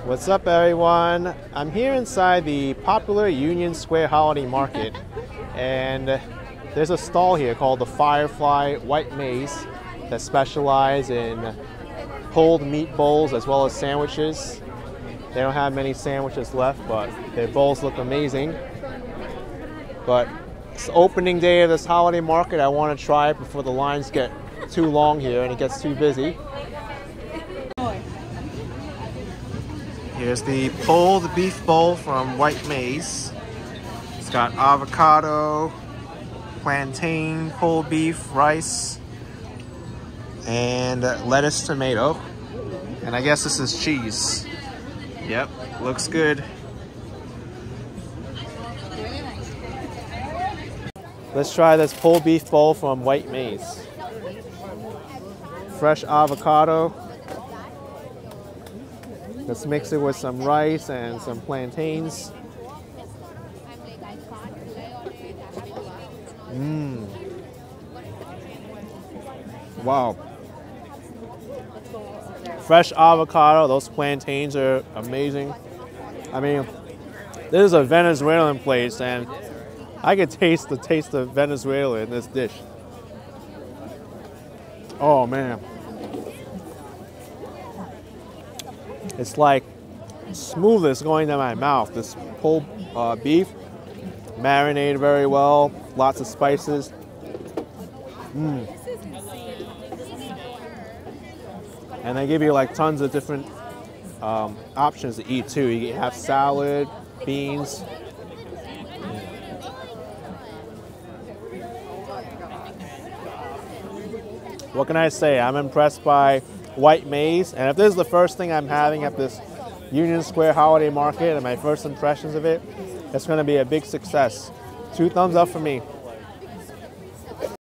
What's up, everyone? I'm here inside the popular Union Square Holiday Market, and there's a stall here called the Firefly White Maize that specializes in pulled meat bowls as well as sandwiches. They don't have many sandwiches left, but their bowls look amazing. But it's the opening day of this holiday market. I want to try it before the lines get too long here and it gets too busy. Here's the pulled beef bowl from White Maize. It's got avocado, plantain, pulled beef, rice, and lettuce, tomato. And I guess this is cheese. Yep, looks good. Let's try this pulled beef bowl from White Maize. Fresh avocado. Let's mix it with some rice and some plantains. Wow. Fresh avocado, those plantains are amazing. I mean, this is a Venezuelan place and I could taste the taste of Venezuela in this dish. Oh man. It's like smoothness going down my mouth. This pulled beef, marinated very well, lots of spices. And they give you like tons of different options to eat too. You have salad, beans. What can I say? I'm impressed by White Maize, and if this is the first thing I'm having at this Union Square Holiday Market and my first impressions of it, it's going to be a big success. 2 thumbs up for me.